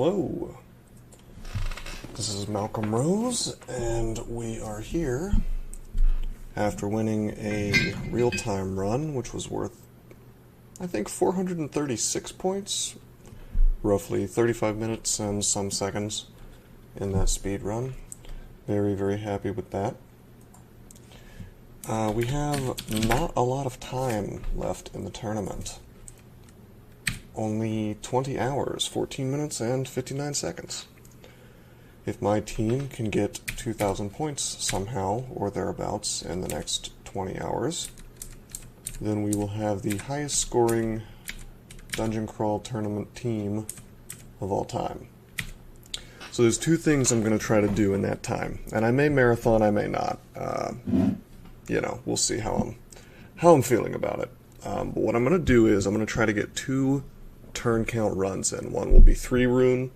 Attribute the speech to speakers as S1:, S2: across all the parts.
S1: Hello, this is Malcolm Rose, and we are here after winning a real-time run, which was worth, I think, 436 points, roughly 35 minutes and some seconds in that speed run. Very, very happy with that. We have not a lot of time left in the tournament. Only 20 hours, 14 minutes, and 59 seconds. If my team can get 2,000 points somehow, or thereabouts, in the next 20 hours, then we will have the highest scoring Dungeon Crawl tournament team of all time. So there's two things I'm going to try to do in that time. And I may marathon, I may not. We'll see how I'm feeling about it. But what I'm going to do is I'm going to try to get 2 turn count runs in. One will be 3 rune,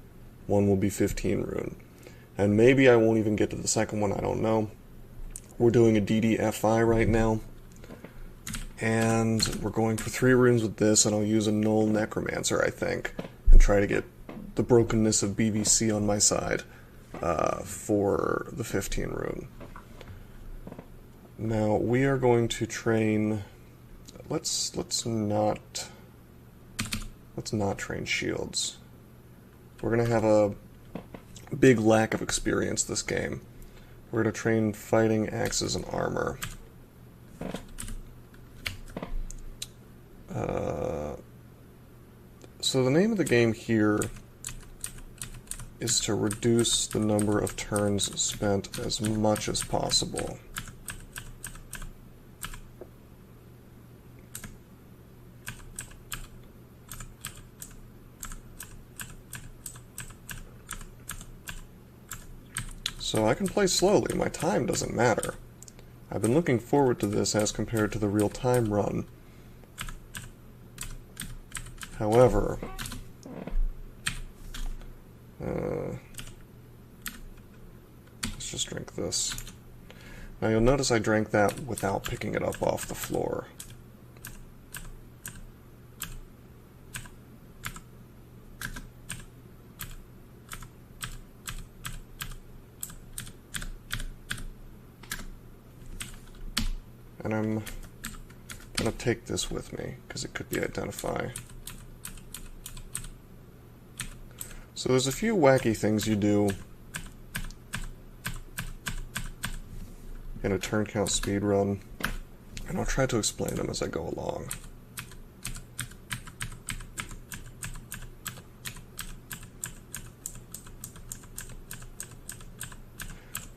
S1: one will be 15 rune. And maybe I won't even get to the second one, I don't know. We're doing a DDFI right now. And we're going for 3 runes with this, and I'll use a null necromancer, I think, and try to get the brokenness of BBC on my side for the 15 rune. Now, we are going to train... Let's not train shields. We're going to have a big lack of experience this game. We're going to train fighting, axes, and armor. So the name of the game here is to reduce the number of turns spent as much as possible. So I can play slowly, my time doesn't matter. I've been looking forward to this as compared to the real-time run. However, let's just drink this. Now you'll notice I drank that without picking it up off the floor. And I'm going to take this with me, because it could be identify. So there's a few wacky things you do in a turn count speedrun, and I'll try to explain them as I go along.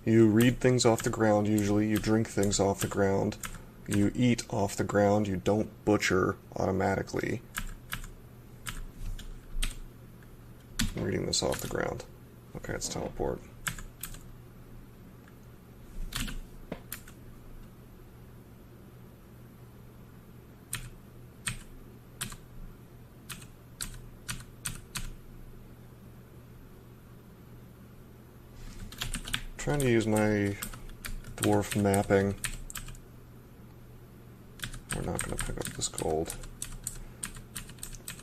S1: You read things off the ground, usually. You drink things off the ground. You eat off the ground. You don't butcher automatically. I'm reading this off the ground. Okay, it's teleport. Trying to use my dwarf mapping. We're not going to pick up this gold.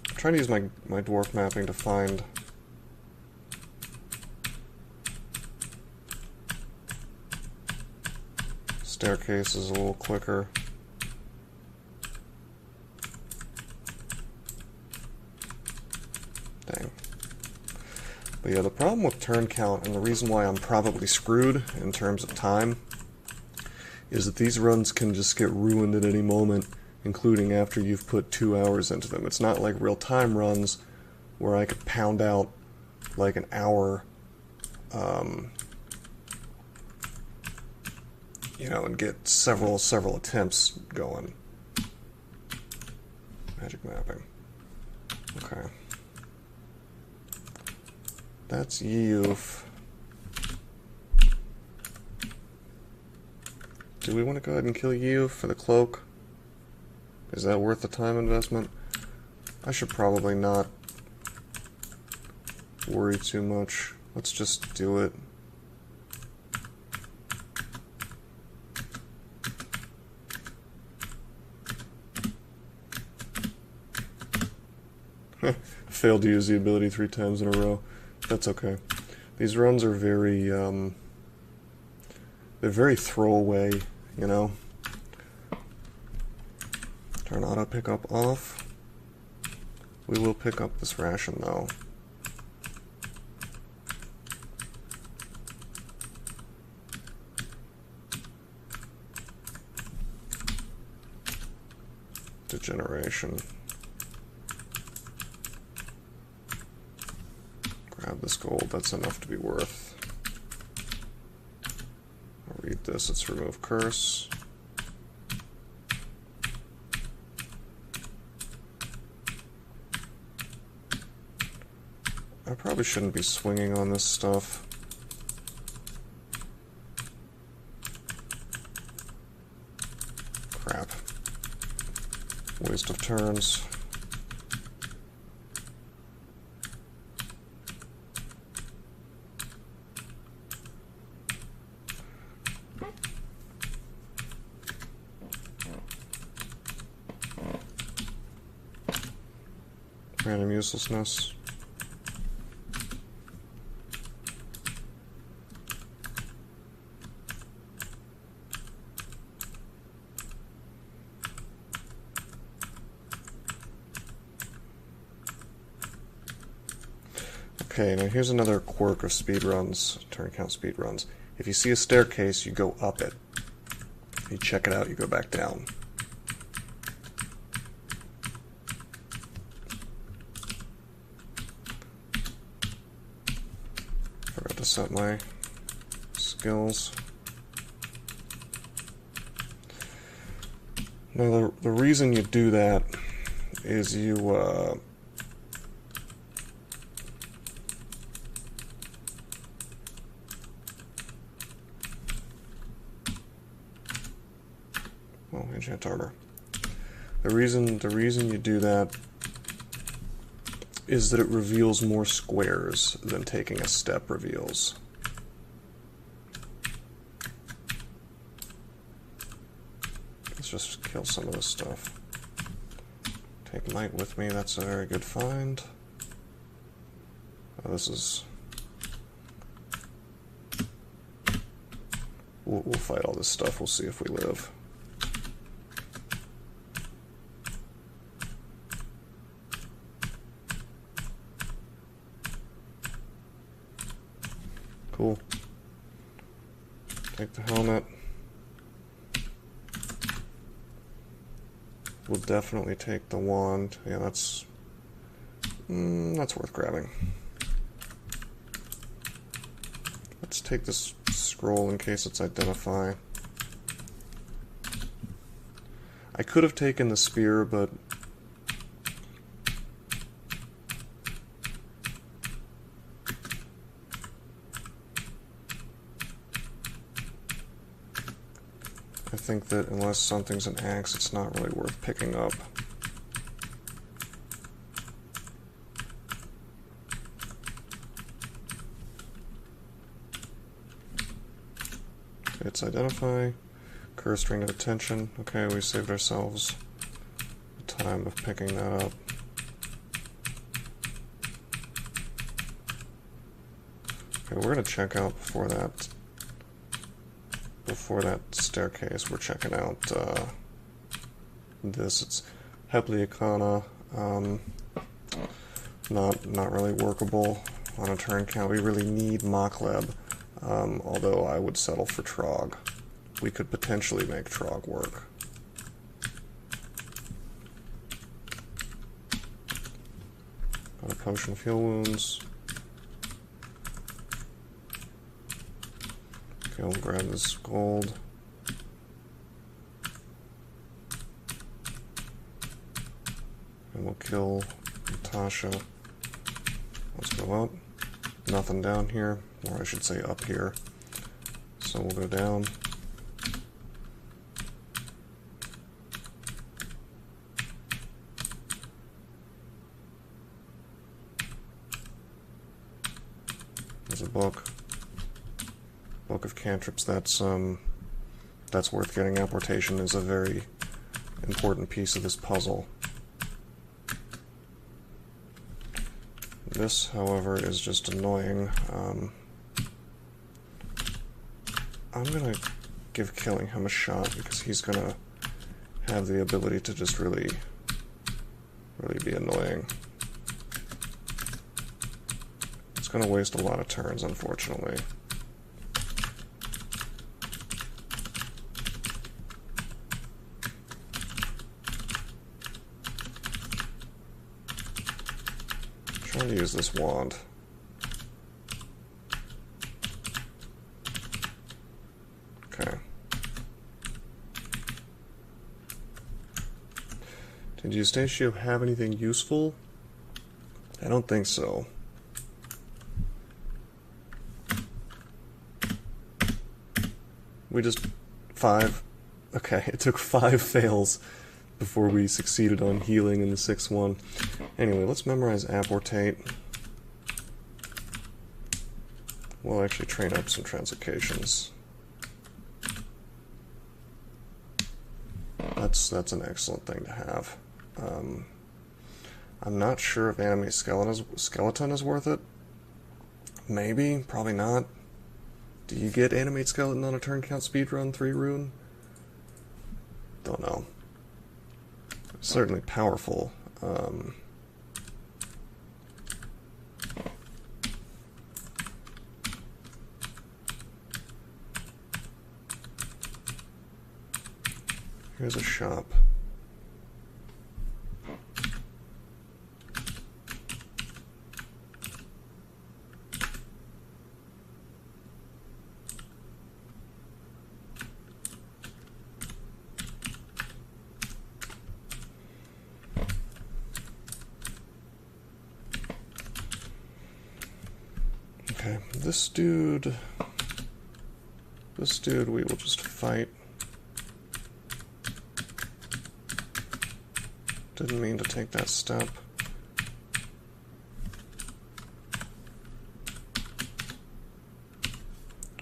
S1: I'm trying to use my dwarf mapping to find staircases a little quicker. Dang. But yeah, the problem with turn count, and the reason why I'm probably screwed in terms of time, is that these runs can just get ruined at any moment, including after you've put 2 hours into them. It's not like real-time runs where I could pound out like an hour, and get several attempts going. Magic mapping. Okay. That's Yeof. Do we want to go ahead and kill Yeof for the cloak? Is that worth the time investment? I should probably not worry too much. Let's just do it. Failed to use the ability 3 times in a row. That's okay. These runs are very, they're very throwaway, you know? Turn auto pickup off. We will pick up this ration though. Degeneration. Grab this gold, that's enough to be worth. I'll read this, it's remove curse. I probably shouldn't be swinging on this stuff. Crap. Waste of turns. Random uselessness. Okay, now here's another quirk of speedruns, Turncount speedruns. If you see a staircase, you go up it. If you check it out, you go back down. Forgot to set my skills. Now the reason you do that is you enchant armor. The reason you do that is that it reveals more squares than taking a step reveals. Let's just kill some of this stuff. Take might with me, that's a very good find. Oh, this is... We'll fight all this stuff, we'll see if we live. Cool. Take the helmet. We'll definitely take the wand. Yeah, that's worth grabbing. Let's take this scroll in case it's identify. I could have taken the spear, but I think that unless something's an axe, it's not really worth picking up. It's identify, cursed ring of attention. Okay, we saved ourselves the time of picking that up. Okay, we're gonna check out before that staircase. We're checking out this. It's Hepliacana. Not really workable on a turn count. We really need Mokleb. Although I would settle for Trog. We could potentially make Trog work. Got a potion of heal wounds. Okay, we'll grab this gold. And we'll kill Natasha. Let's go up. Nothing down here, or I should say up here. So we'll go down. There's a book. Book of Cantrips. That's worth getting. Apportation is a very important piece of this puzzle. This, however, is just annoying. I'm gonna give killing him a shot because he's gonna have the ability to just really be annoying. It's gonna waste a lot of turns, unfortunately. Trying to use this wand. Okay. Did Eustatio have anything useful? I don't think so. We just... 5. Okay, it took 5 fails before we succeeded on healing in the 6th one. Anyway, let's memorize Apportate. We'll actually train up some translocations. That's an excellent thing to have. I'm not sure if Animate Skeleton is worth it. Maybe, probably not. Do you get Animate Skeleton on a Turncount speedrun 3 rune? Don't know. Certainly powerful. Here's a shop. Okay, this dude we will just fight. Didn't mean to take that step.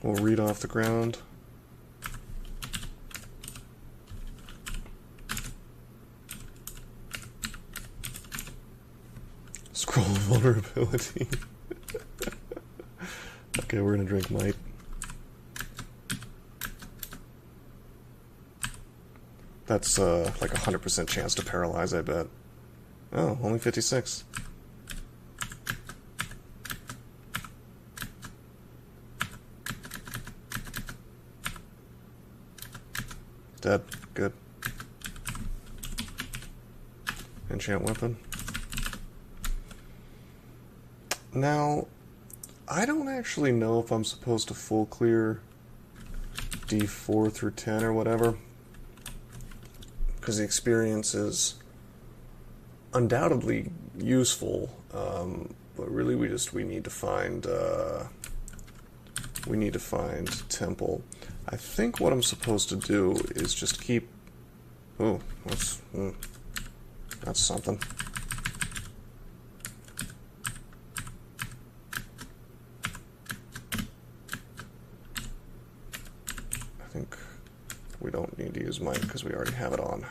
S1: We'll read off the ground. Scroll of vulnerability. Okay, we're gonna drink Might. That's like 100% chance to paralyze, I bet. Oh, only 56. Dead. Good. Enchant weapon. Now, I don't actually know if I'm supposed to full clear D4 through 10 or whatever, because the experience is undoubtedly useful, but really we need to find Temple. I think what I'm supposed to do is just keep... Oh, that's something. I think we don't need to use Might because we already have it on.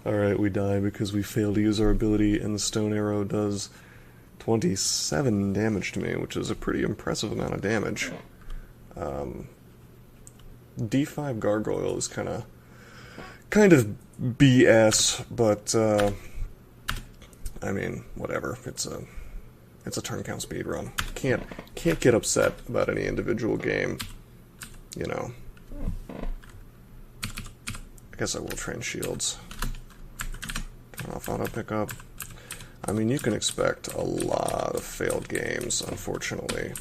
S1: Alright, we die because we fail to use our ability, and the stone arrow does 27 damage to me, which is a pretty impressive amount of damage. D5 Gargoyle is kind of BS, but I mean, whatever. It's a Turncount speedrun. Can't get upset about any individual game, you know. I guess I will train shields. Turn off auto pickup. I mean, you can expect a lot of failed games, unfortunately.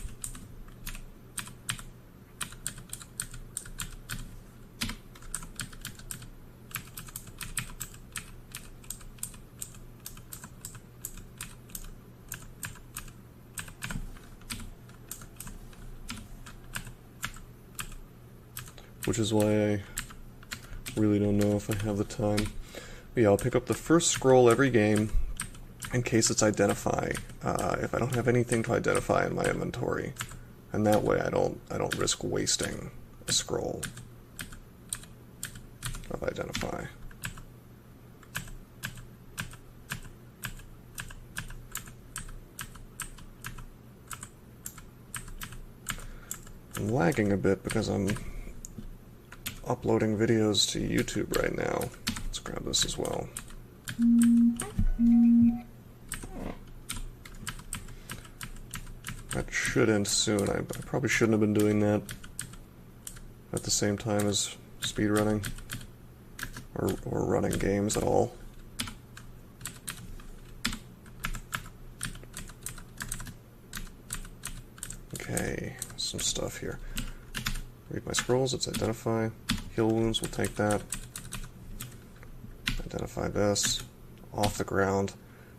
S1: Which is why I really don't know if I have the time. But yeah, I'll pick up the first scroll every game, in case it's identify, if I don't have anything to identify in my inventory. And that way I don't risk wasting a scroll of identify. I'm lagging a bit because I'm uploading videos to YouTube right now. Let's grab this as well. That should end soon. I probably shouldn't have been doing that at the same time as speedrunning or running games at all. Okay, some stuff here. Read my scrolls, it's identify. Heal wounds, we'll take that. Identify this. Off the ground.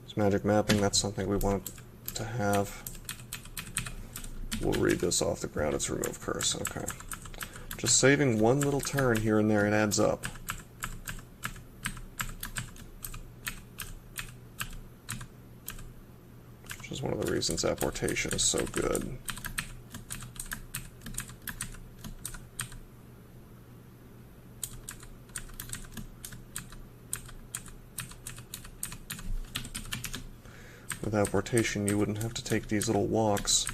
S1: It's magic mapping, that's something we want to have. We'll read this off the ground, it's remove curse, okay. Just saving one little turn here and there, it adds up. Which is one of the reasons apportation is so good. With apportation, you wouldn't have to take these little walks.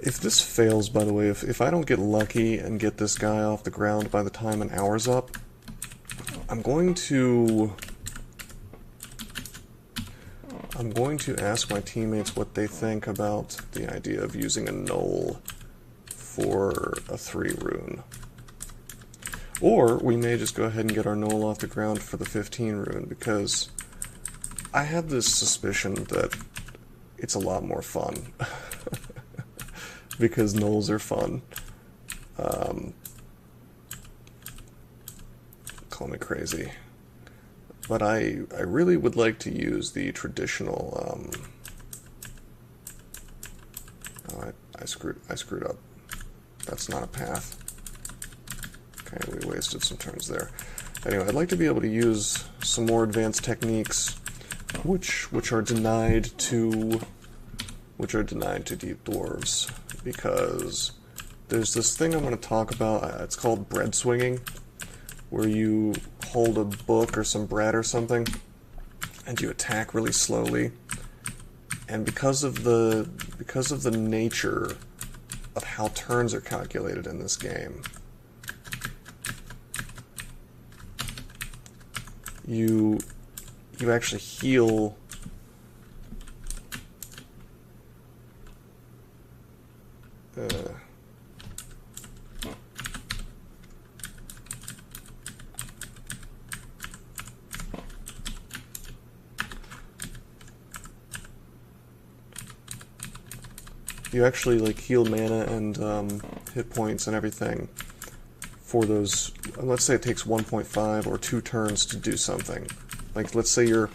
S1: If this fails, by the way, if I don't get lucky and get this guy off the ground by the time an hour's up, I'm going to ask my teammates what they think about the idea of using a null for a 3 rune. Or we may just go ahead and get our null off the ground for the 15 rune, because I have this suspicion that it's a lot more fun. Because nulls are fun. Call me crazy. But I really would like to use the traditional... oh, I screwed up. That's not a path. Okay, we wasted some turns there. Anyway, I'd like to be able to use some more advanced techniques, which are denied to deep dwarves, because there's this thing I'm going to talk about. It's called bread swinging, where you hold a book or some bread or something, and you attack really slowly. And because of the nature of how turns are calculated in this game, you actually heal you actually like heal mana and hit points and everything for those. Let's say it takes 1.5 or 2 turns to do something. Like let's say you're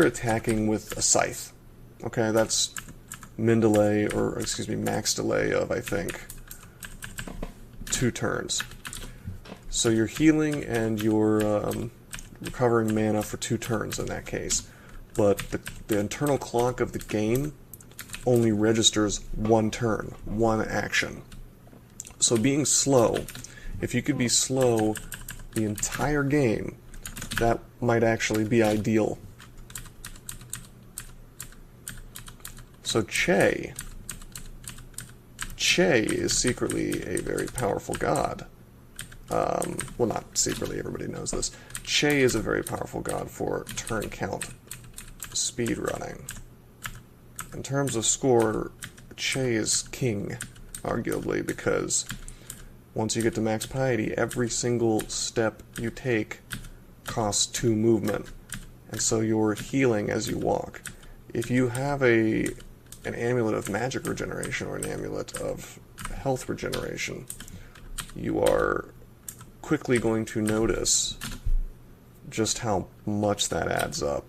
S1: attacking with a scythe. Okay, that's min delay, or excuse me, max delay of, I think, 2 turns. So you're healing and you're recovering mana for 2 turns in that case. But the internal clock of the game only registers 1 turn, 1 action. So being slow, if you could be slow the entire game, that might actually be ideal. So Che is secretly a very powerful god. Well, not secretly, everybody knows this. Che is a very powerful god for turn count speedrunning. In terms of score, Che is king, arguably, because once you get to max piety, every single step you take costs 2 movement, and so you're healing as you walk. If you have an amulet of magic regeneration or an amulet of health regeneration, you are quickly going to notice just how much that adds up.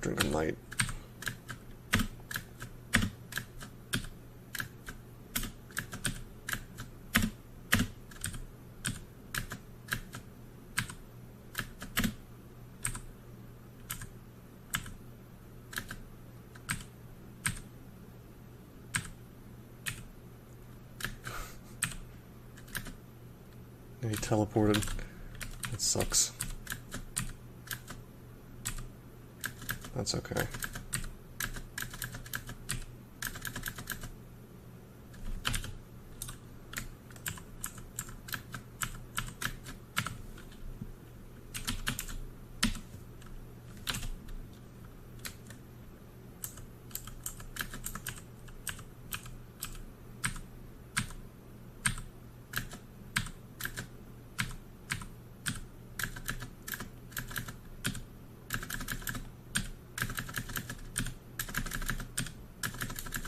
S1: Drink a light. And he teleported. That sucks. That's okay.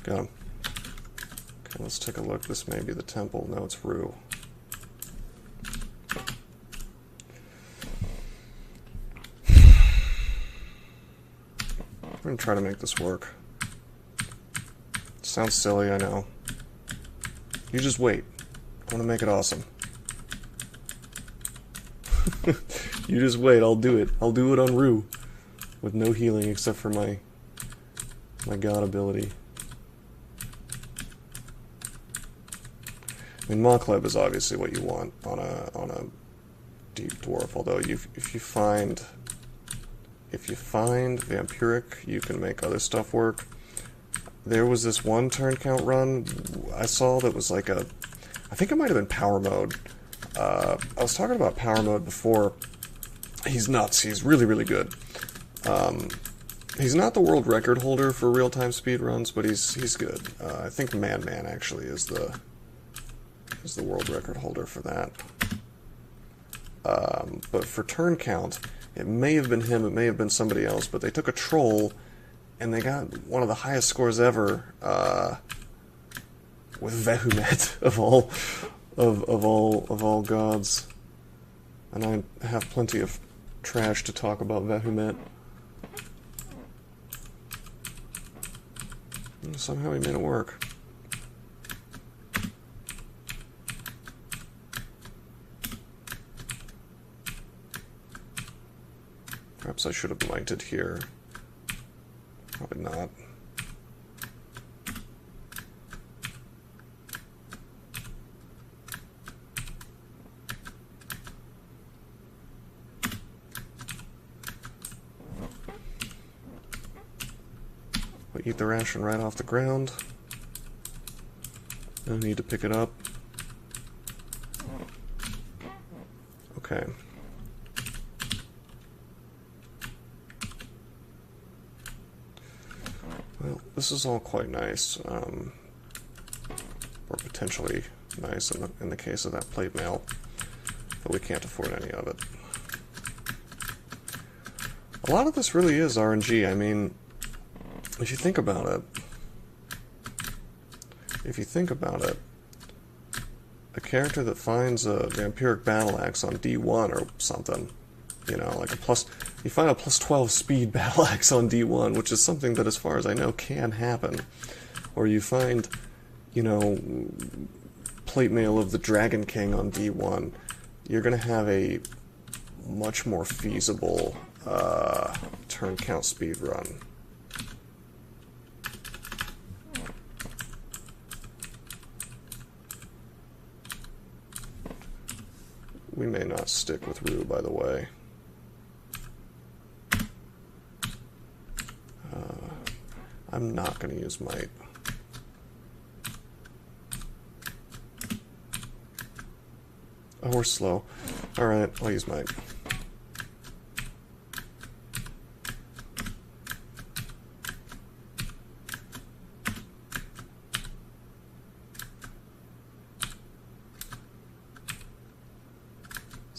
S1: Got him. Okay, let's take a look. This may be the temple. No, it's Rue. We're gonna try to make this work. Sounds silly, I know. You just wait. I want to make it awesome. You just wait, I'll do it. I'll do it on Rue. With no healing except for my god ability. I mean, Mokleb is obviously what you want on a deep dwarf. Although if you find vampiric, you can make other stuff work. There was this one turn count run I saw that was like I think it might have been power mode. I was talking about power mode before. He's nuts. He's really, really good. He's not the world record holder for real-time speed runs, but he's good. I think Madman actually is the world record holder for that. But for turn count, it may have been him, it may have been somebody else, but they took a troll and they got one of the highest scores ever with Vehumet of all gods. And I have plenty of trash to talk about Vehumet. And somehow he made it work. Perhaps I should have lighted here. Probably not. We'll eat the ration right off the ground. No need to pick it up. Okay. Well, this is all quite nice, or potentially nice in the case of that plate mail, but we can't afford any of it. A lot of this really is RNG. I mean, if you think about it, a character that finds a vampiric battle axe on D1 or something, you know, like you find a plus 12 speed battle axe on D1, which is something that, as far as I know, can happen. Or you find, you know, plate mail of the Dragon King on D1, you're going to have a much more feasible turn count speed run. We may not stick with Rue, by the way. I'm not going to use Might. Oh, we're slow. Alright, I'll use Might.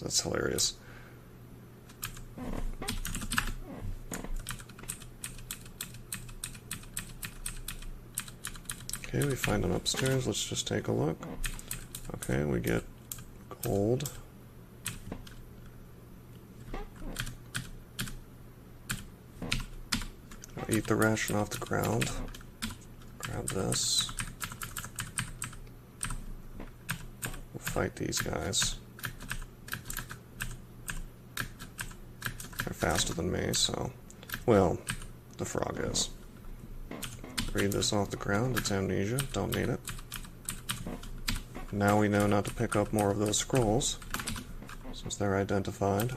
S1: That's hilarious. Okay, we find them upstairs. Let's just take a look. Okay, we get gold. I'll eat the ration off the ground. Grab this. We'll fight these guys. They're faster than me, so... Well, the frog is. Read this off the ground. It's amnesia. Don't need it. Now we know not to pick up more of those scrolls. since they're identified.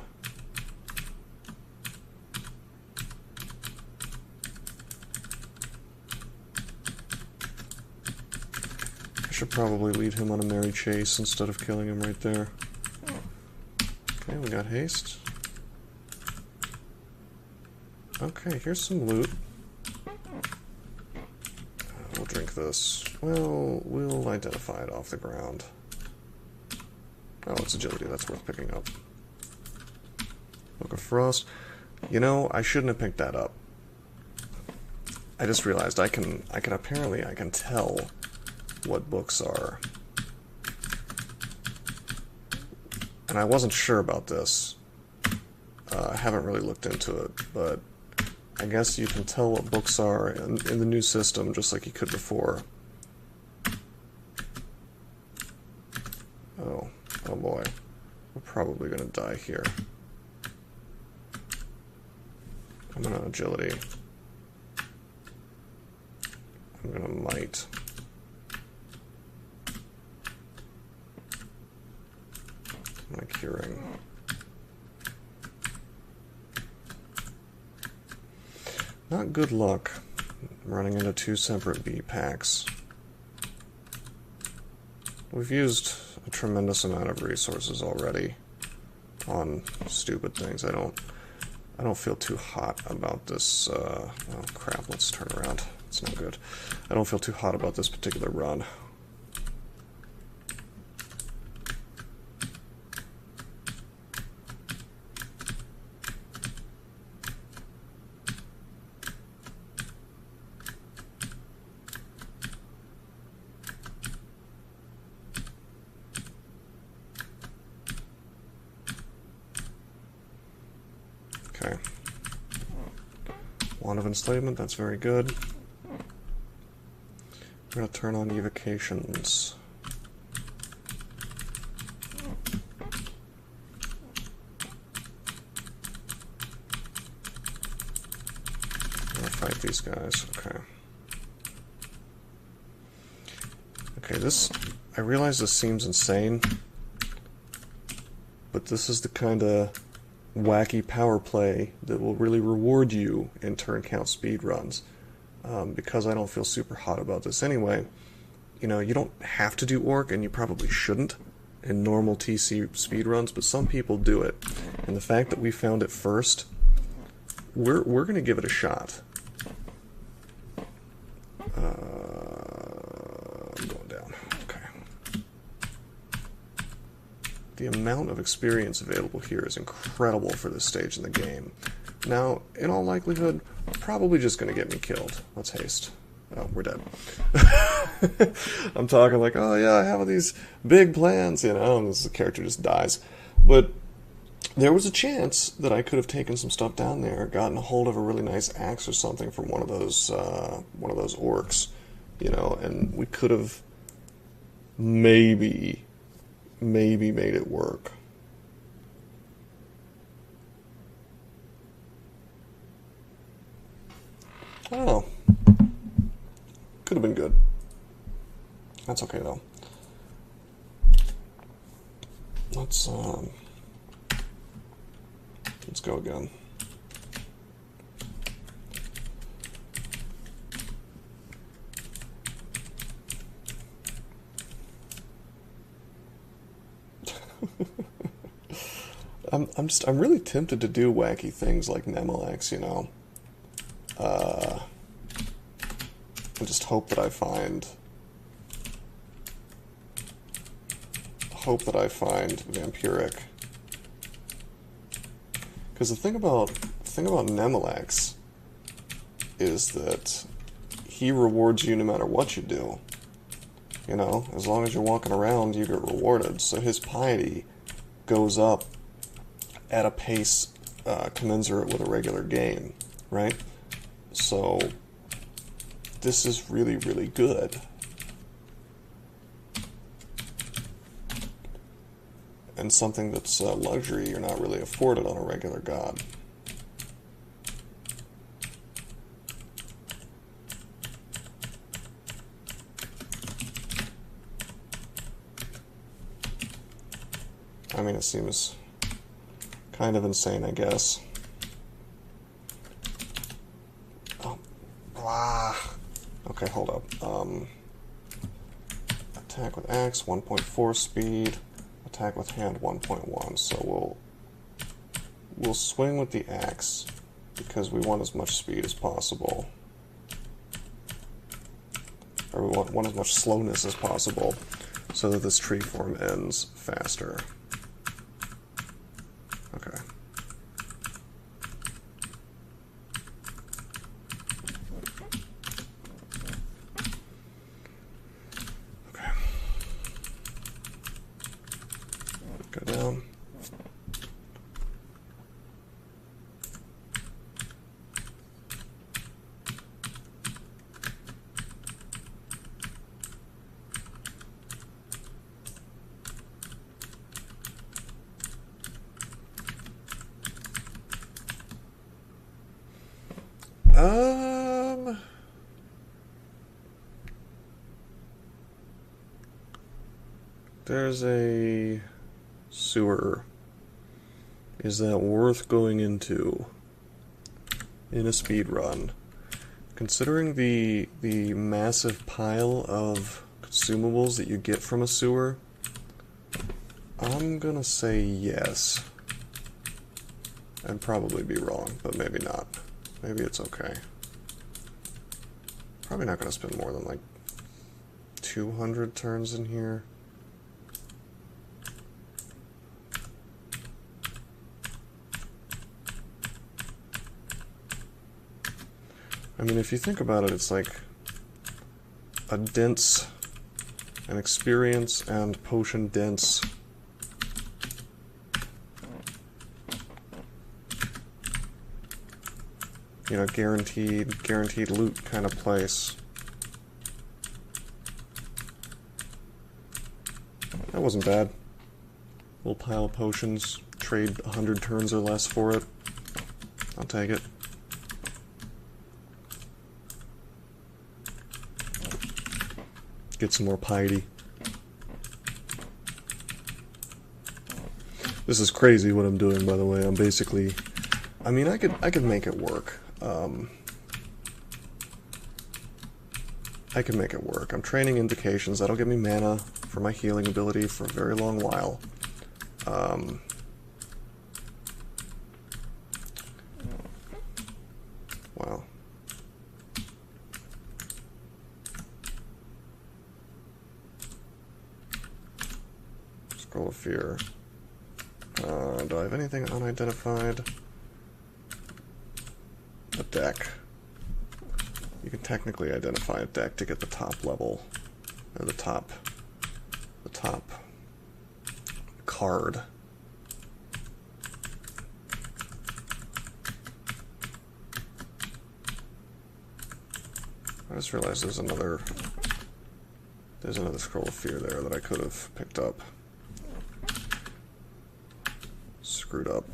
S1: I should probably lead him on a merry chase instead of killing him right there. Okay, we got haste. Okay, here's some loot. We'll drink this. Well, we'll identify it off the ground. Oh, it's agility, that's worth picking up. Book of Frost. You know, I shouldn't have picked that up. I just realized I can tell what books are. And I wasn't sure about this. I haven't really looked into it, but I guess you can tell what books are in the new system just like you could before. Oh boy. We're probably gonna die here. I'm gonna agility. I'm gonna might. My curing. Not good luck running into two separate B packs. We've used a tremendous amount of resources already on stupid things. I don't feel too hot about this. Oh crap, let's turn around. It's not good. I don't feel too hot about this particular run. Okay. Wand of Enslavement, that's very good. We're going to turn on evocations. I'm going to fight these guys. Okay. Okay, this... I realize this seems insane, but this is the kind of wacky power play that will really reward you in turn count speed runs. Because I don't feel super hot about this anyway, you know, you don't have to do orc, and you probably shouldn't in normal TC speed runs, but some people do it. And the fact that we found it first, we're going to give it a shot. I'm going down. Okay. The amount of experience available here is incredible for this stage in the game. Now, in all likelihood, probably just going to get me killed. Let's haste. Oh, we're dead. I'm talking like, oh yeah, I have all these big plans, you know, and the character just dies. But there was a chance that I could have taken some stuff down there, gotten a hold of a really nice axe or something from one of those orcs, you know, and we could have maybe made it work. I don't know. Could have been good. That's okay though. Let's go again. I'm really tempted to do wacky things like Nemelex, you know. And just hope that I find Vampiric. Because the thing about Nemelex is that he rewards you no matter what you do. You know, as long as you're walking around, you get rewarded. So his piety goes up at a pace commensurate with a regular game, right? So this is really, really good. And something that's a luxury you're not really afforded on a regular god. I mean, it seems kind of insane, I guess. Oh, blah. Okay, hold up. Attack with axe, 1.4 speed. Attack with hand, 1.1. So we'll swing with the axe because we want as much speed as possible. Or we want as much slowness as possible so that this tree form ends faster. Okay. Okay. Go down. There's a sewer. Is that worth going into in a speed run? Considering the massive pile of consumables that you get from a sewer, I'm gonna say yes. I'd probably be wrong, but maybe not. Maybe it's okay. Probably not gonna spend more than like 200 turns in here. I mean, if you think about it, it's like a dense, an experience and potion dense. You know, guaranteed loot kind of place. That wasn't bad. Little pile of potions, trade 100 turns or less for it. I'll take it. Get some more piety. This is crazy what I'm doing, by the way. I'm basically, I mean, I could make it work. I can make it work. I'm training invocations. That'll give me mana for my healing ability for a very long while. Wow. Scroll of Fear. Do I have anything unidentified? A deck. You can technically identify a deck to get the top level, or the top card. I just realized there's another Scroll of Fear there that I could have picked up. Screwed up.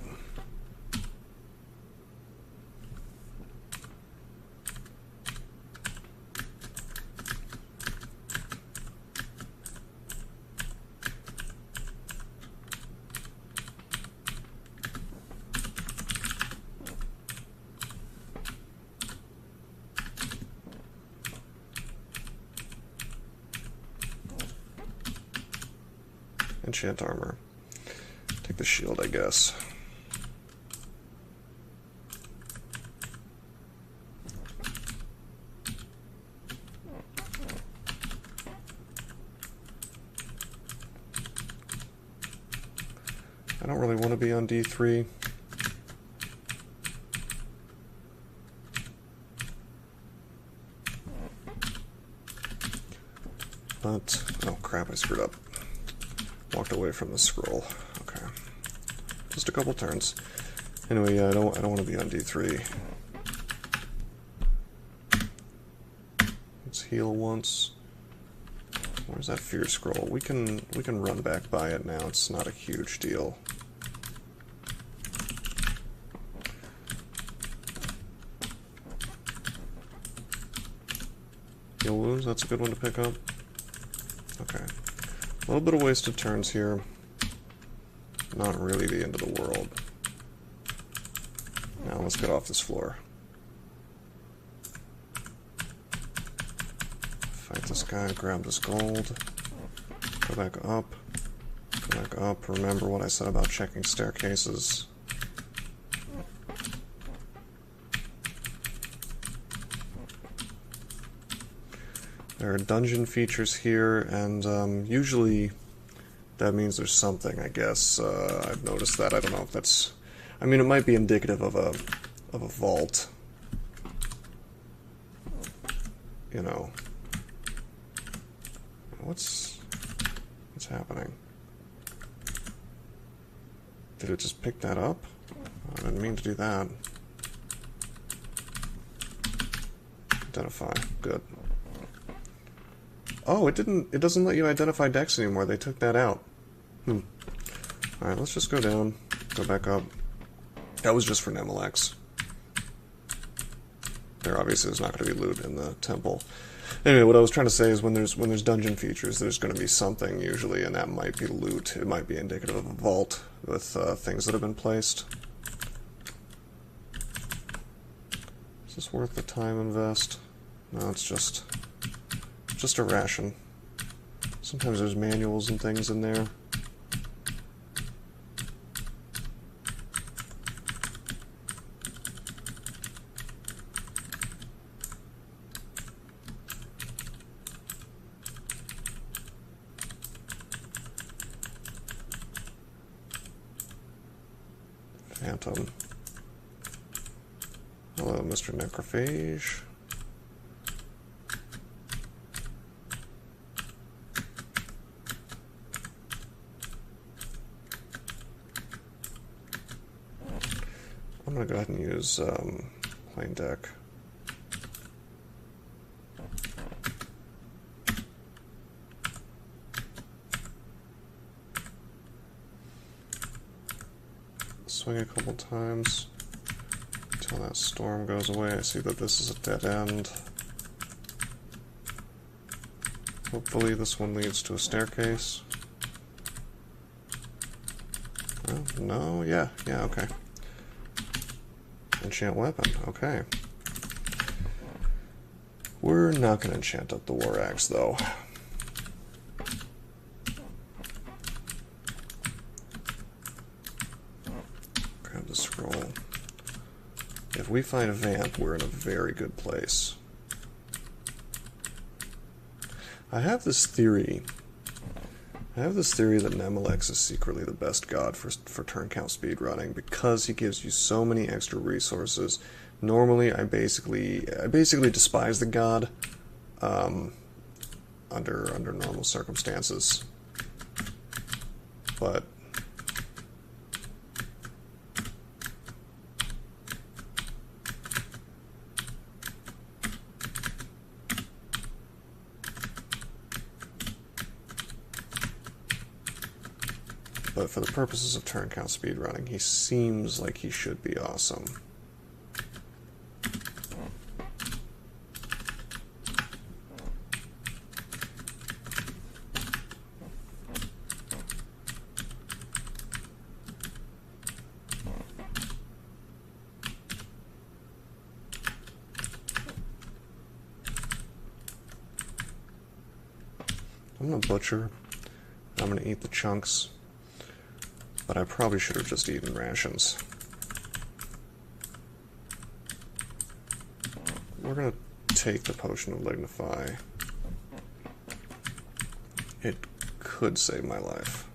S1: Enchant armor. Take the shield, I guess. I don't really want to be on D3. But, oh crap, I screwed up. Walked away from the scroll. Okay. Just a couple turns. Anyway, yeah, I don't want to be on D3. Let's heal once. Where's that fear scroll? We can run back by it now. It's not a huge deal. Heal wounds, that's a good one to pick up. Okay. A little bit of wasted turns here. Not really the end of the world. Now let's get off this floor. Fight this guy, grab this gold, go back up, go back up. Remember what I said about checking staircases. There are dungeon features here, and usually that means there's something, I guess. I've noticed that. I don't know if that's... I mean, it might be indicative of a vault. You know. What's happening? Did it just pick that up? I didn't mean to do that. Identify. Good. Oh, it doesn't let you identify decks anymore. They took that out. Alright, let's just go down, go back up. That was just for Nemelex. There obviously is not going to be loot in the temple. Anyway, what I was trying to say is when there's dungeon features, there's going to be something usually, and that might be loot. It might be indicative of a vault with things that have been placed. Is this worth the time invest? No, it's just a ration. Sometimes there's manuals and things in there. Phantom. Hello, Mr. Necrophage. I'm going to go ahead and use plain deck. Swing a couple times until that storm goes away. I see that this is a dead end. Hopefully this one leads to a staircase. Oh, no, yeah, okay. Enchant weapon, okay. We're not going to enchant up the war axe, though. Grab the scroll. If we find a vamp, we're in a very good place. I have this theory that Nemelex is secretly the best god for turn-count speedrunning because he gives you so many extra resources. Normally, I basically despise the god under normal circumstances, but for the purposes of turn-count speedrunning, he seems like he should be awesome. I'm gonna butcher. I'm gonna eat the chunks. But I probably should have just eaten rations. We're going to take the potion of Lignify. It could save my life.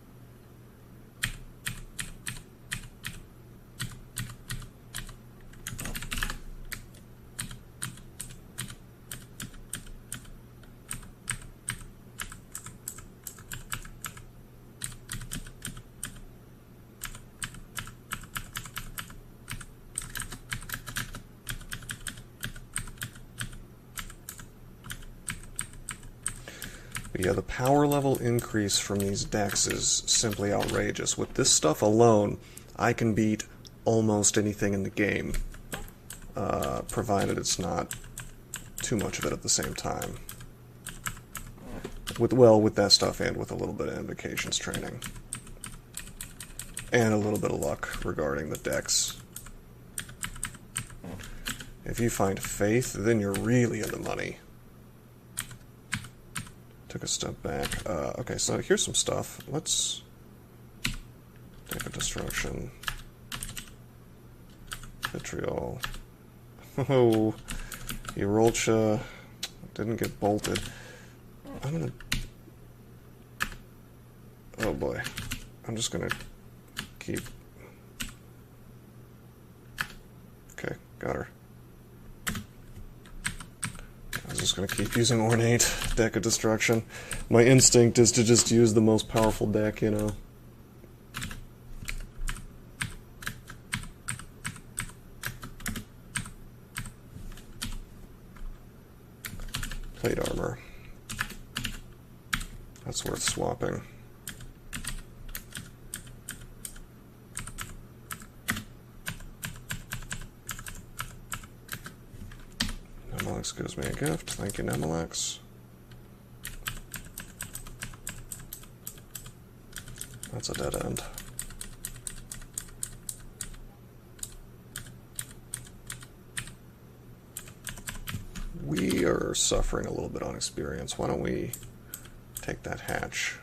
S1: But yeah, the power level increase from these decks is simply outrageous. With this stuff alone, I can beat almost anything in the game, provided it's not too much of it at the same time. With that stuff and with a little bit of invocations training. And a little bit of luck regarding the decks. If you find faith, then you're really in the money. Took a step back. Okay, so here's some stuff. Let's take a destruction. Vitriol. Oh, Erolcha didn't get bolted. I'm gonna... Oh boy. I'm just gonna keep... Okay, got her. I was just gonna keep using Ornate, Deck of Destruction. My instinct is to just use the most powerful deck, you know. Plate armor. That's worth swapping. Nemelex gives me a gift. Thank you, Nemelex. That's a dead end. We are suffering a little bit on experience. Why don't we take that hatch?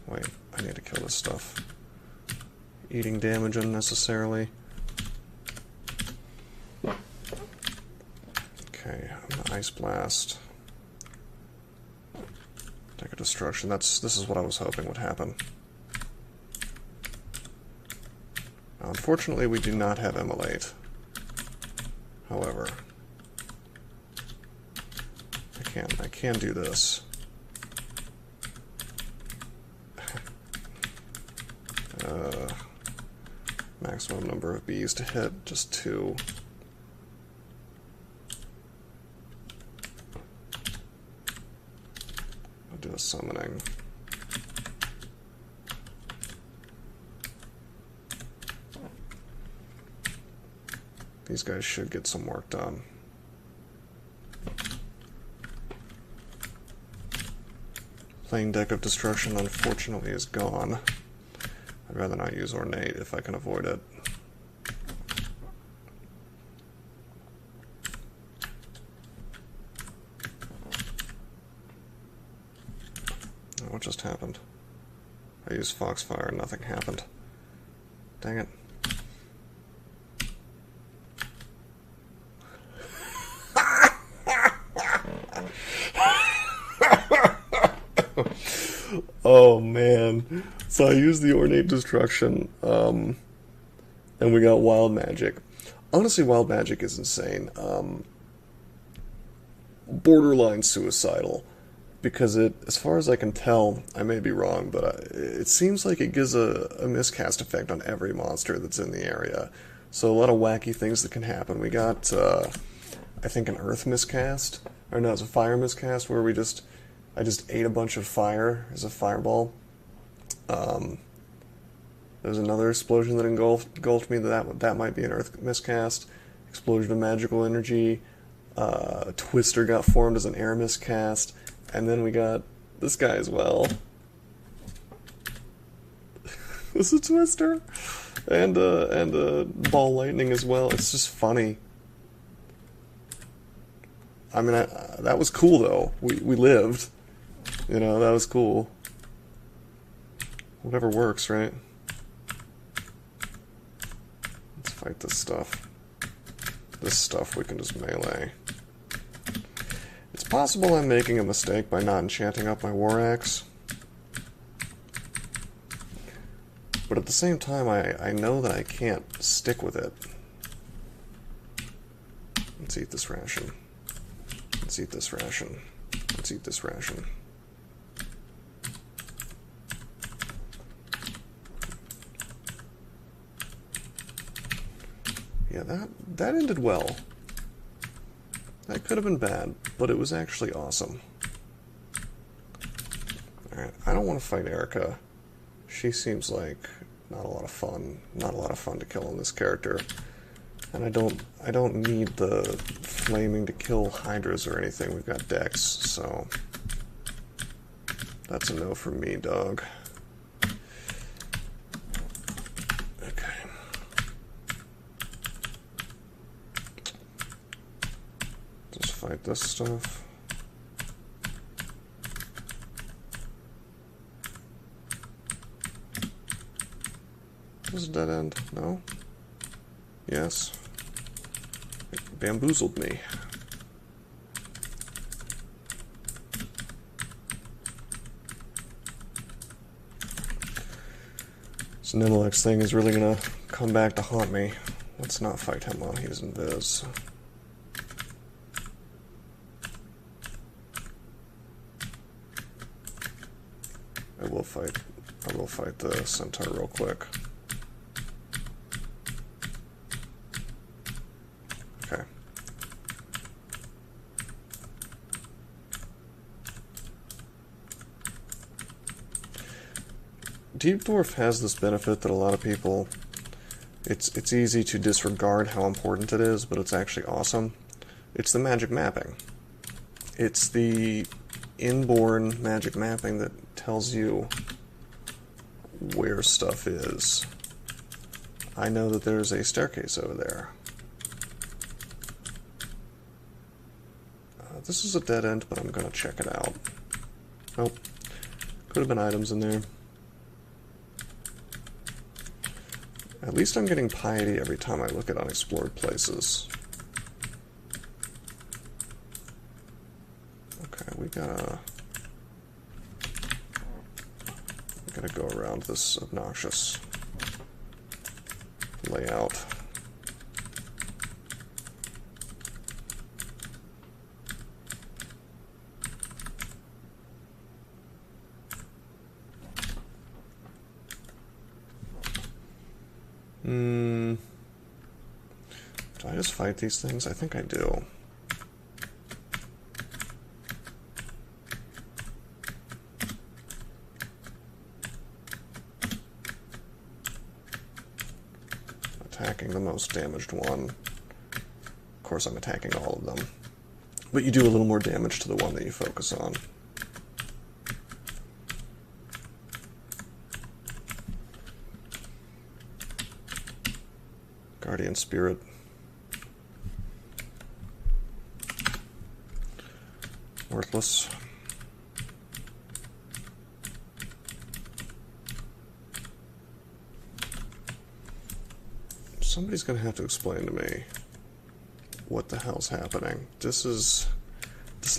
S1: Wait, I need to kill this stuff. Eating damage unnecessarily. Okay, I'm gonna Ice Blast. Take a destruction. This is what I was hoping would happen. Now, unfortunately, we do not have Immolate. However, I can do this. Maximum number of bees to hit, just 2. I'll do a summoning. These guys should get some work done. Plain Deck of Destruction, unfortunately, is gone. I'd rather not use Ornate if I can avoid it. What just happened? I used Foxfire and nothing happened. Dang it. Oh man. So I used the Ornate Destruction, and we got Wild Magic. Honestly, Wild Magic is insane. Borderline suicidal. Because it, as far as I can tell, I may be wrong, but it seems like it gives a miscast effect on every monster that's in the area. So a lot of wacky things that can happen. We got, I think, an Earth miscast. Or no, it's a Fire miscast where I just ate a bunch of fire as a fireball. There's another explosion that engulfed me. That might be an Earth miscast. Explosion of magical energy. A Twister got formed as an air miscast. And then we got this guy as well. This is a Twister. And Ball Lightning as well. It's just funny. I mean, that was cool though. We lived. You know, that was cool. Whatever works, right? Let's fight this stuff. This stuff we can just melee. It's possible I'm making a mistake by not enchanting up my War Axe. But at the same time, I know that I can't stick with it. Let's eat this ration. Let's eat this ration. Let's eat this ration. Yeah, that ended well. That could have been bad, but it was actually awesome. Alright, I don't want to fight Erica. She seems like not a lot of fun. Not a lot of fun to kill on this character. And I don't need the flaming to kill Hydras or anything. We've got Dex, so that's a no for me, dog. Okay. fight this stuff. Is this a dead end? No? Yes. It bamboozled me. This Nimelex thing is really gonna come back to haunt me. Let's not fight him while he's invis. I will fight the centaur real quick. Okay. Deep Dwarf has this benefit that a lot of people, it's easy to disregard how important it is, but it's actually awesome. It's the magic mapping. It's the inborn magic mapping that tells you where stuff is. I know that there's a staircase over there. This is a dead end, but I'm gonna check it out. Nope. Could have been items in there. At least I'm getting piety every time I look at unexplored places. Okay, we gotta go around this obnoxious layout. Do I just fight these things? I think I do. Attacking the most damaged one. Of course, I'm attacking all of them. But you do a little more damage to the one that you focus on. Guardian Spirit. Worthless. Somebody's gonna have to explain to me what the hell's happening. This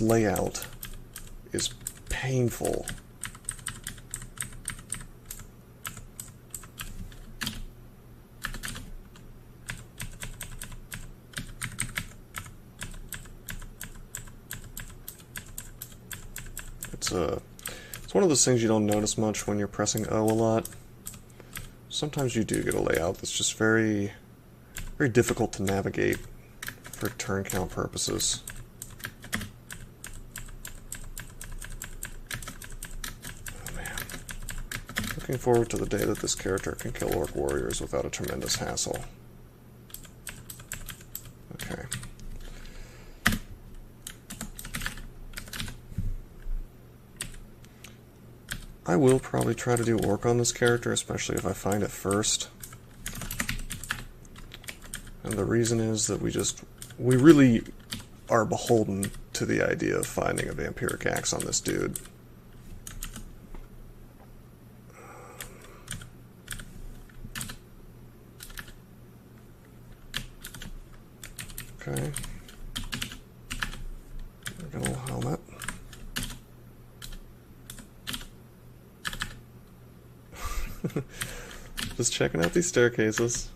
S1: layout is painful. It's one of those things you don't notice much when you're pressing O a lot. Sometimes you do get a layout that's just very, very difficult to navigate for turn count purposes. Oh man. Looking forward to the day that this character can kill orc warriors without a tremendous hassle. Okay. I will probably try to do orc on this character, especially if I find it first. And the reason is that we really are beholden to the idea of finding a vampiric axe on this dude. Okay. Got a little helmet. Just checking out these staircases.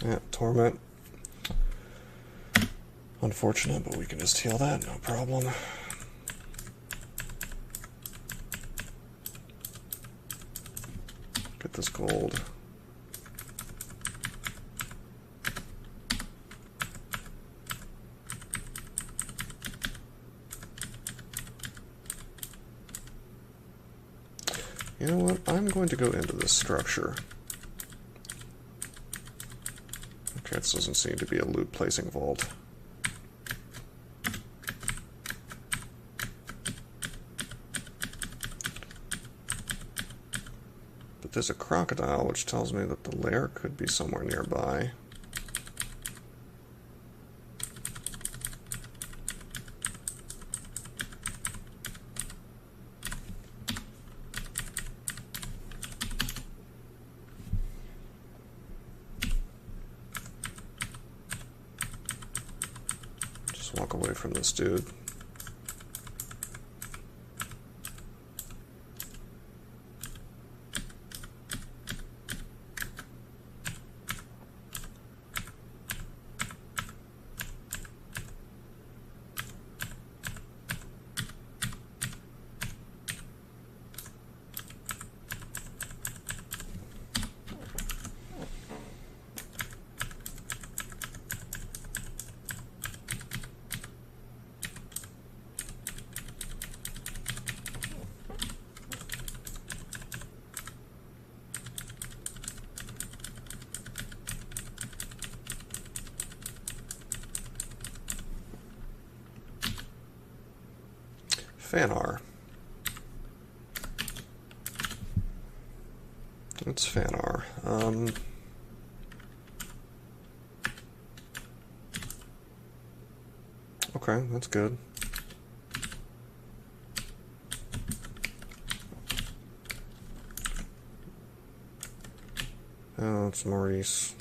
S1: Yeah, torment. Unfortunate, but we can just heal that, no problem. this gold. You know what? I'm going to go into this structure. Okay, this doesn't seem to be a loot placing vault. But there's a crocodile, which tells me that the lair could be somewhere nearby. Walk away from this dude. Fanar. It's Fanar. Okay, that's good. Oh, it's Maurice.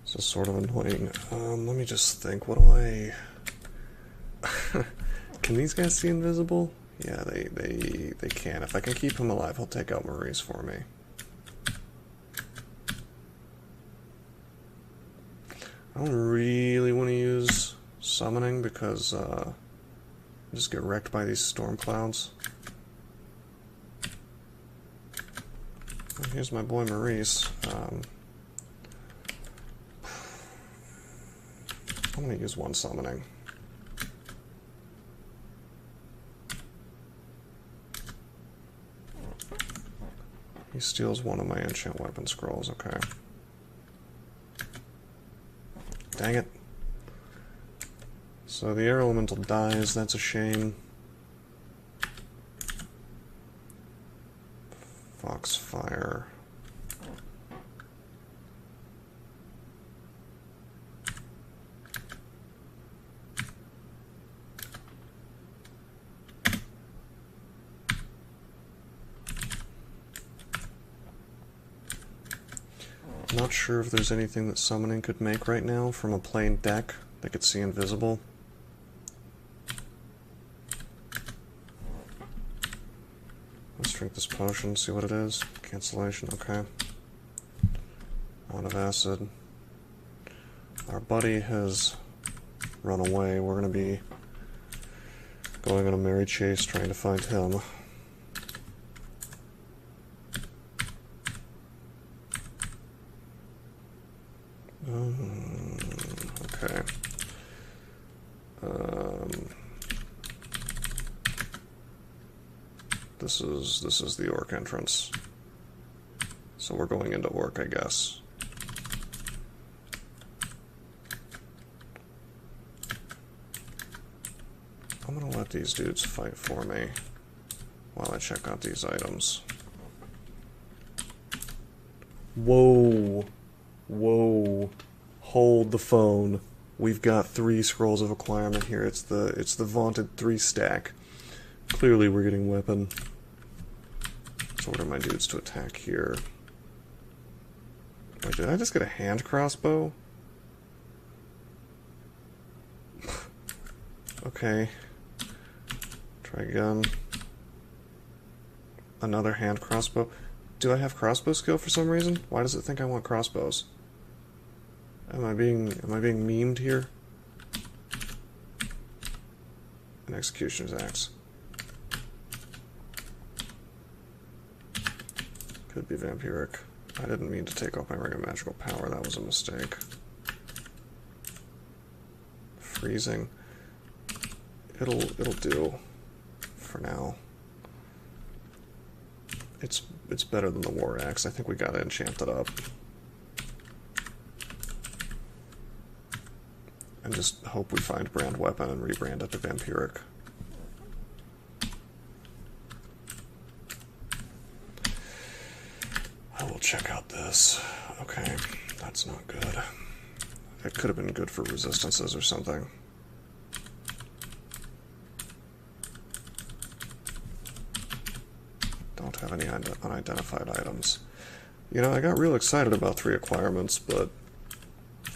S1: This is sort of annoying. Let me just think. What do I... Can these guys see invisible? Yeah, they can. If I can keep him alive, he'll take out Maurice for me. I don't really want to use summoning because I just get wrecked by these storm clouds. Here's my boy Maurice. I'm going to use one summoning. He steals one of my enchant weapon scrolls, okay. Dang it. So the air elemental dies, that's a shame. Foxfire. Not sure if there's anything that summoning could make right now from a plain deck that could see invisible. Let's drink this potion, see what it is. Cancellation, okay. Out of acid. Our buddy has run away. We're going to be going on a merry chase trying to find him. Okay. This is the orc entrance. So we're going into orc, I guess. I'm gonna let these dudes fight for me while I check out these items. Whoa. Whoa. Hold the phone. We've got 3 scrolls of acquirement here. It's the vaunted 3 stack. Clearly we're getting weapon. So what are my dudes to attack here? Wait, did I just get a hand crossbow? Okay. Try again. Another hand crossbow. Do I have crossbow skill for some reason? Why does it think I want crossbows? Am I being memed here? An executioner's axe. Could be vampiric. I didn't mean to take off my ring of magical power. That was a mistake. Freezing. It'll do for now. It's better than the war axe. I think we gotta enchant it up. And just hope we find brand weapon and rebrand it to vampiric. I will check out this. Okay, that's not good. It could have been good for resistances or something. Don't have any unidentified items. You know, I got real excited about 3 acquirements, but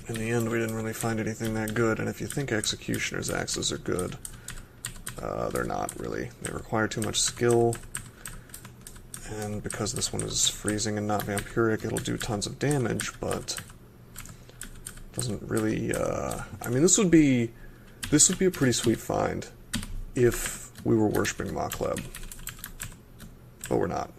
S1: in the end we didn't really find anything that good, and if you think executioner's axes are good, they're not really. They require too much skill, and because this one is freezing and not vampiric, it'll do tons of damage, but doesn't really, I mean, this would be a pretty sweet find if we were worshipping Makleb. But we're not.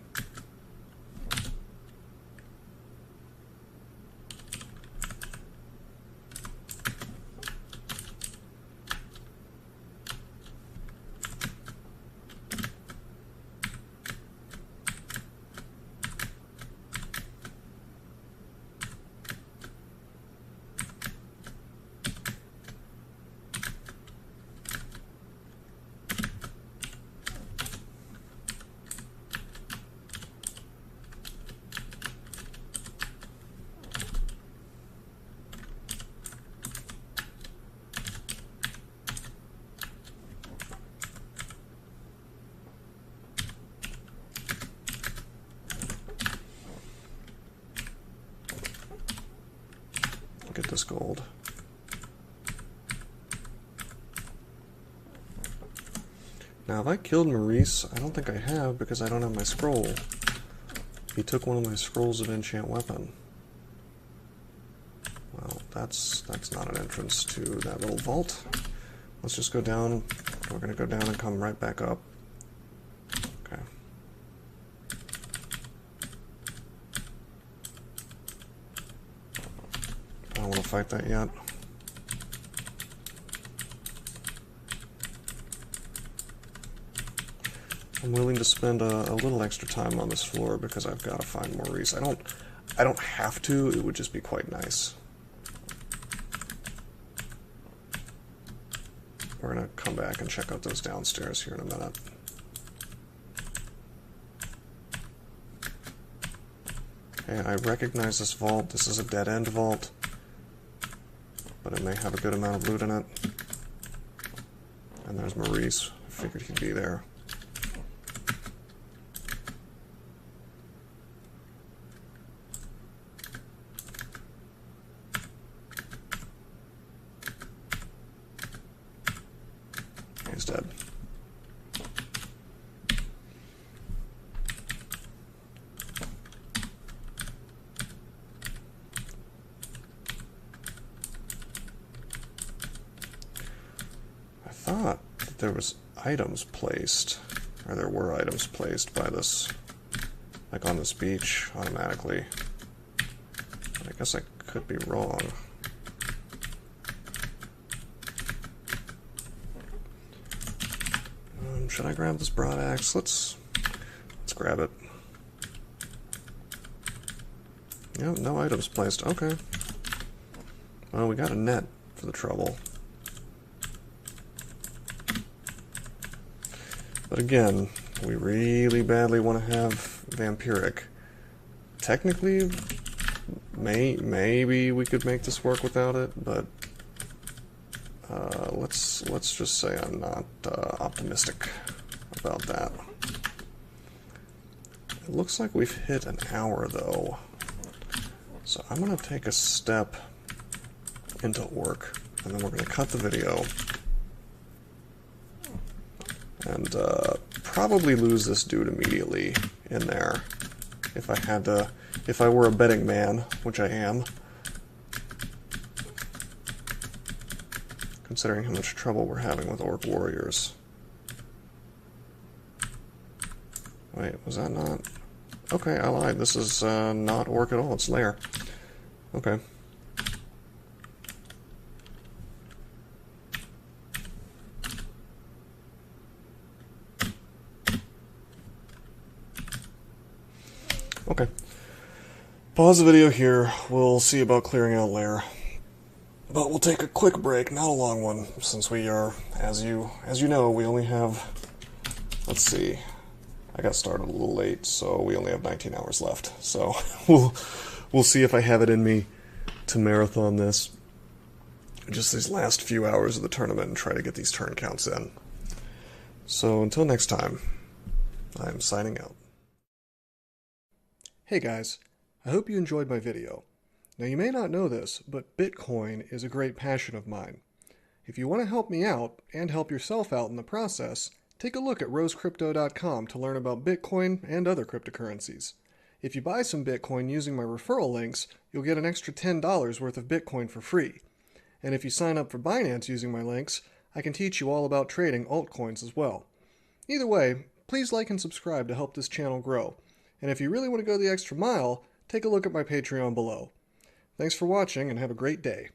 S1: Get this gold. Now, have I killed Maurice? I don't think I have, because I don't have my scroll. He took one of my scrolls of enchant weapon. Well, that's not an entrance to that little vault. Let's just go down. We're going to go down and come right back up. Okay. I don't want to fight that yet. I'm willing to spend a little extra time on this floor because I've got to find Maurice. I don't have to, it would just be quite nice. We're gonna come back and check out those downstairs here in a minute. Okay, I recognize this vault. This is a dead-end vault, but it may have a good amount of loot in it. And there's Maurice. I figured he'd be there. He's dead. I thought that there was items placed, or there were items placed by this, like on this beach automatically. But I guess I could be wrong. Should I grab this broad axe? Let's grab it. Yep, no items placed. Okay. Well, we got a net for the trouble. But again, we really badly want to have vampiric. Technically, maybe we could make this work without it, but let's just say I'm not optimistic about that. It looks like we've hit an hour though, so I'm gonna take a step into orc, and then we're gonna cut the video and probably lose this dude immediately in there. if I were a betting man, which I am, considering how much trouble we're having with Orc Warriors. Wait, was that not? Okay, I lied. This is not Orc at all. It's Lair. Okay. Okay. Pause the video here. We'll see about clearing out Lair. But we'll take a quick break, not a long one, since we are, as you know, we only have, let's see, I got started a little late, so we only have 19 hours left. So we'll see if I have it in me to marathon this just these last few hours of the tournament and try to get these turn counts in. So until next time, I'm signing out. Hey guys, I hope you enjoyed my video. Now you may not know this, but Bitcoin is a great passion of mine. If you want to help me out, and help yourself out in the process, take a look at rosecrypto.com to learn about Bitcoin and other cryptocurrencies. If you buy some Bitcoin using my referral links, you'll get an extra $10 worth of Bitcoin for free. And if you sign up for Binance using my links, I can teach you all about trading altcoins as well. Either way, please like and subscribe to help this channel grow. And if you really want to go the extra mile, take a look at my Patreon below. Thanks for watching and have a great day.